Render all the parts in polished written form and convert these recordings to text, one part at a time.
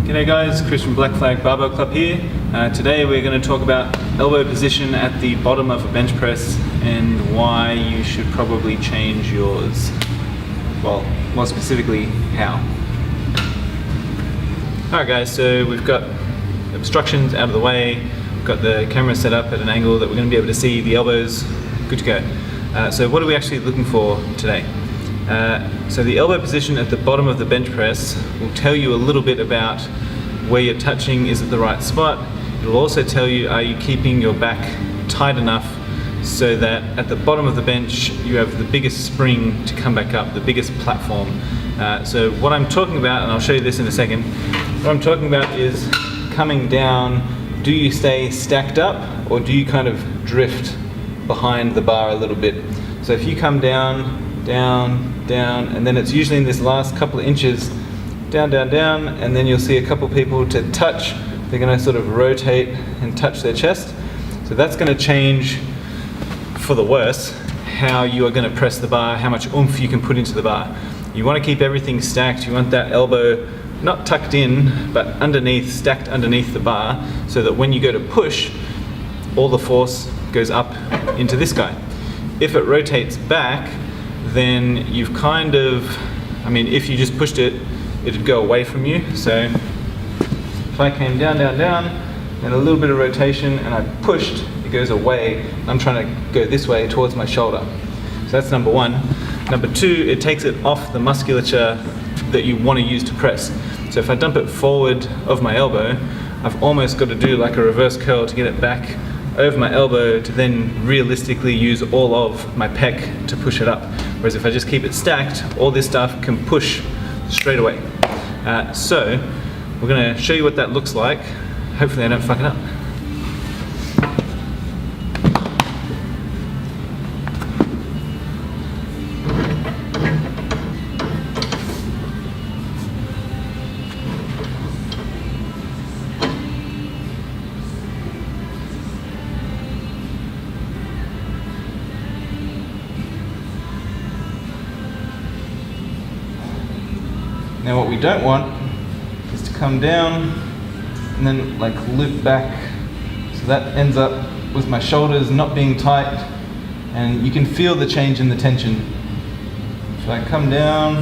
G'day guys, Chris from Black Flag Barbell Club here. Today we're going to talk about elbow position at the bottom of a bench press and why you should probably change yours. Well, more specifically, how. Alright guys, so we've got obstructions out of the way, we've got the camera set up at an angle that we're going to be able to see the elbows, good to go. So what are we actually looking for today? So the elbow position at the bottom of the bench press will tell you a little bit about where you're touching, is it the right spot. It'll also tell you, are you keeping your back tight enough so that at the bottom of the bench you have the biggest spring to come back up, the biggest platform. So what I'm talking about, and I'll show you this in a second, what I'm talking about is coming down. Do you stay stacked up or do you kind of drift behind the bar a little bit? So if you come down, down, and then it's usually in this last couple of inches, down, and then you'll see a couple people to touch. They're going to sort of rotate and touch their chest. So that's going to change, for the worse, how you are going to press the bar, how much oomph you can put into the bar. You want to keep everything stacked. You want that elbow not tucked in, but underneath, stacked underneath the bar, so that when you go to push, all the force goes up into this guy. If it rotates back, then you've kind of, if you just pushed it, it'd go away from you. So if I came down, and a little bit of rotation, and I pushed, it goes away. I'm trying to go this way towards my shoulder. So that's number one. Number two, it takes it off the musculature that you want to use to press. So if I dump it forward of my elbow, I've almost got to do like a reverse curl to get it back over my elbow to then realistically use all of my pec to push it up. Whereas if I just keep it stacked, all this stuff can push straight away. So we're going to show you what that looks like. Hopefully I don't fuck it up. Now what we don't want is to come down and then like loop back. So that ends up with my shoulders not being tight, and you can feel the change in the tension. So I come down,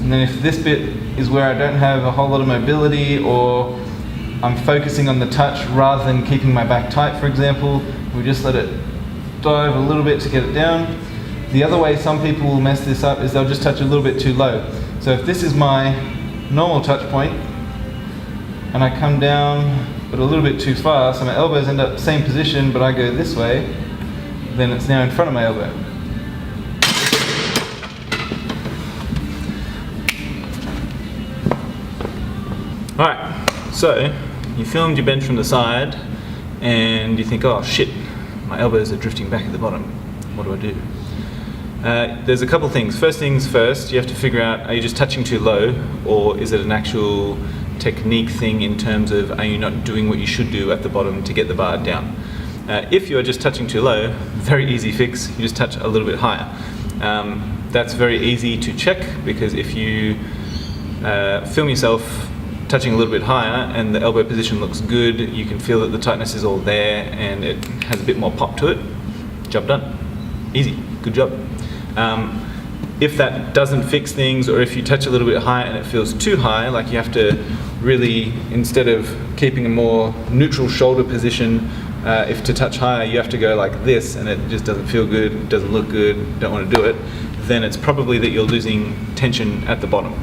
and then if this bit is where I don't have a whole lot of mobility, or I'm focusing on the touch rather than keeping my back tight, for example, we just let it dive a little bit to get it down. The other way some people will mess this up is they'll just touch a little bit too low. So if this is my normal touch point, and I come down but a little bit too far, so my elbows end up same position, but I go this way, then it's now in front of my elbow. Alright, so you filmed your bench from the side, and you think, oh shit, my elbows are drifting back at the bottom. What do I do? There's a couple things. First things first, you have to figure out, are you just touching too low, or is it an actual technique thing in terms of, are you not doing what you should do at the bottom to get the bar down? If you're just touching too low, very easy fix, you just touch a little bit higher. That's very easy to check, because if you film yourself touching a little bit higher and the elbow position looks good, you can feel that the tightness is all there and it has a bit more pop to it. Job done. Easy. Good job. If that doesn't fix things, or if you touch a little bit higher and it feels too high, like you have to really, instead of keeping a more neutral shoulder position, if to touch higher you have to go like this and it just doesn't feel good, it doesn't look good, don't want to do it, then it's probably that you're losing tension at the bottom.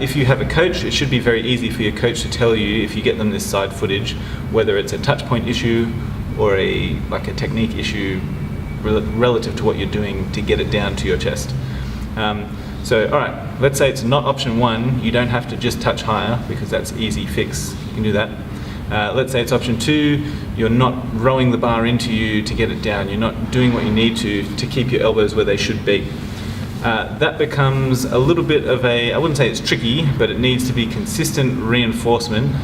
If you have a coach, it should be very easy for your coach to tell you, if you get them this side footage, whether it's a touch point issue or a technique issue relative to what you're doing to get it down to your chest. So alright, let's say it's not option one, you don't have to just touch higher, because that's easy fix, you can do that. Let's say it's option two, you're not rowing the bar into you to get it down, you're not doing what you need to keep your elbows where they should be. That becomes a little bit of a, I wouldn't say it's tricky, but it needs to be consistent reinforcement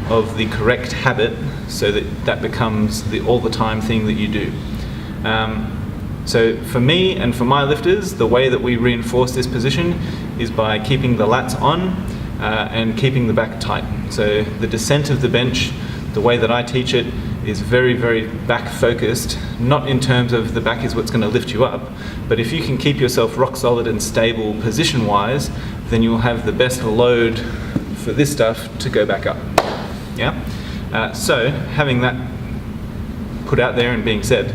of the correct habit, so that becomes the all the time thing that you do. So for me and for my lifters, the way that we reinforce this position is by keeping the lats on and keeping the back tight. So the descent of the bench, the way that I teach it, is very, very back focused, not in terms of the back is what's going to lift you up, but if you can keep yourself rock solid and stable position wise, then you'll have the best load for this stuff to go back up. Yeah. So having that put out there and being said,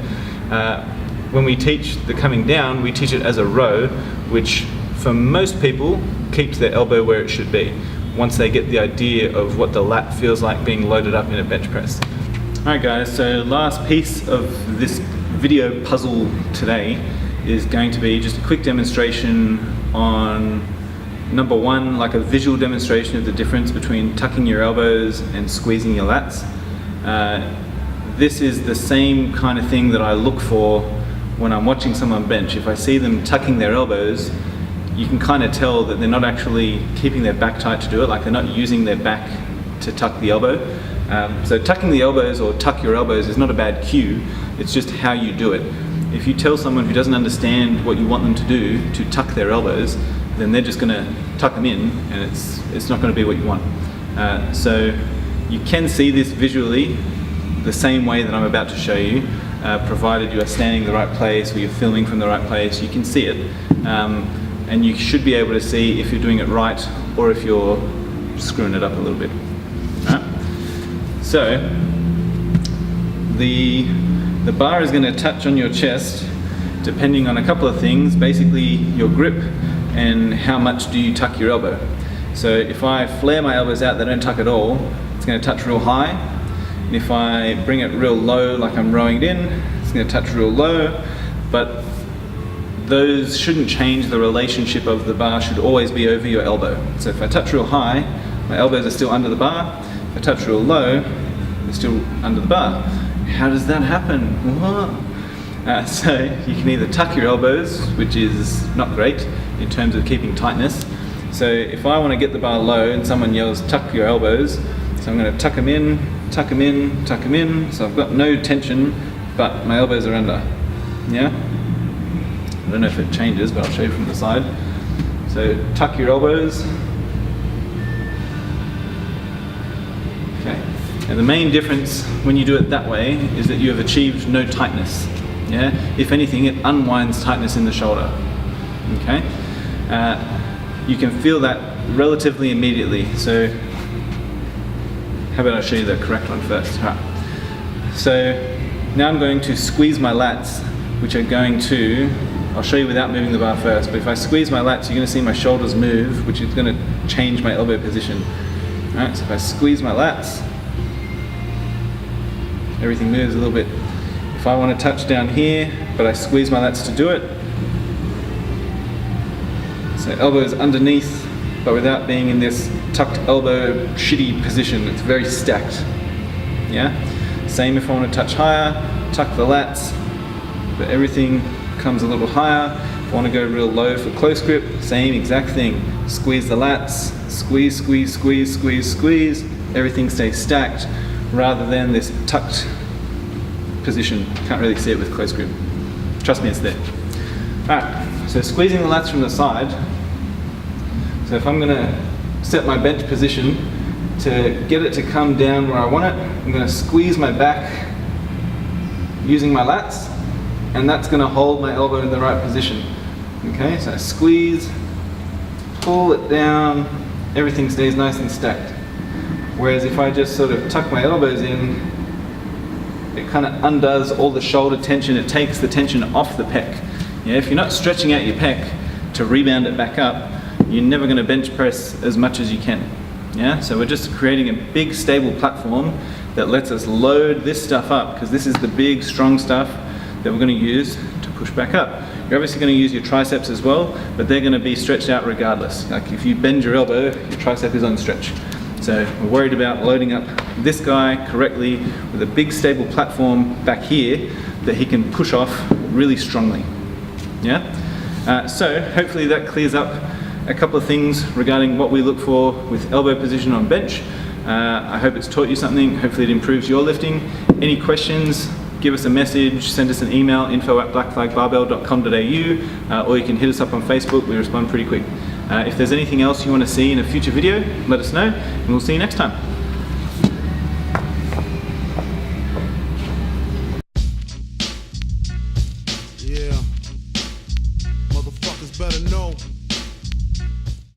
when we teach the coming down, we teach it as a row, which for most people keeps their elbow where it should be once they get the idea of what the lat feels like being loaded up in a bench press. Alright guys, so last piece of this video puzzle today is going to be just a quick demonstration on number one, like a visual demonstration of the difference between tucking your elbows and squeezing your lats. This is the same kind of thing that I look for when I'm watching someone bench. If I see them tucking their elbows, you can kind of tell that they're not actually keeping their back tight to do it, like they're not using their back to tuck the elbow. So tucking the elbows or tuck your elbows is not a bad cue, it's just how you do it. If you tell someone who doesn't understand what you want them to do to tuck their elbows, then they're just going to tuck them in and it's not going to be what you want. So you can see this visually the same way that I'm about to show you, provided you are standing in the right place or you're filming from the right place, you can see it. And you should be able to see if you're doing it right or if you're screwing it up a little bit. So the bar is going to touch on your chest depending on a couple of things, basically your grip and how much do you tuck your elbow. So if I flare my elbows out, they don't tuck at all, it's going to touch real high. And if I bring it real low like I'm rowing it in, it's going to touch real low. But those shouldn't change the relationship of the bar, should always be over your elbow. So if I touch real high, my elbows are still under the bar. If I touch real low, they're still under the bar. How does that happen? What? So you can either tuck your elbows, which is not great in terms of keeping tightness. So if I want to get the bar low and someone yells, tuck your elbows, so I'm going to tuck them in, tuck them in, tuck them in. So I've got no tension, but my elbows are under. Yeah? I don't know if it changes, but I'll show you from the side. So tuck your elbows. Okay. And the main difference when you do it that way is that you have achieved no tightness. Yeah? If anything, it unwinds tightness in the shoulder. Okay? You can feel that relatively immediately. So how about I show you the correct one first? Right. So now I'm going to squeeze my lats, which are going to, I'll show you without moving the bar first, but if I squeeze my lats, you're going to see my shoulders move, which is going to change my elbow position. Alright, so if I squeeze my lats, everything moves a little bit. If I want to touch down here, but I squeeze my lats to do it, so elbows underneath, but without being in this tucked elbow shitty position. It's very stacked. Yeah? Same if I want to touch higher, tuck the lats, but everything comes a little higher. If I want to go real low for close grip, same exact thing. Squeeze the lats, squeeze, squeeze, squeeze, squeeze, squeeze. Everything stays stacked rather than this tucked position. Can't really see it with close grip. Trust me, it's there. Alright, so squeezing the lats from the side. So if I'm going to set my bench position to get it to come down where I want it, I'm going to squeeze my back using my lats, and that's going to hold my elbow in the right position. Okay, so I squeeze, pull it down, everything stays nice and stacked. Whereas if I just sort of tuck my elbows in, it kind of undoes all the shoulder tension, it takes the tension off the pec. Yeah, if you're not stretching out your pec to rebound it back up, you're never going to bench press as much as you can. Yeah, so we're just creating a big stable platform that lets us load this stuff up, because this is the big strong stuff that we're going to use to push back up. You're obviously going to use your triceps as well, but they're going to be stretched out regardless. Like if you bend your elbow, your tricep is on stretch. So we're worried about loading up this guy correctly with a big stable platform back here that he can push off really strongly. Yeah? So hopefully that clears up a couple of things regarding what we look for with elbow position on bench. I hope it's taught you something. Hopefully it improves your lifting. Any questions, give us a message, send us an email, info@blackflagbarbell.com.au, or you can hit us up on Facebook. We respond pretty quick. If there's anything else you want to see in a future video, let us know, and we'll see you next time. Yeah, motherfuckers better know.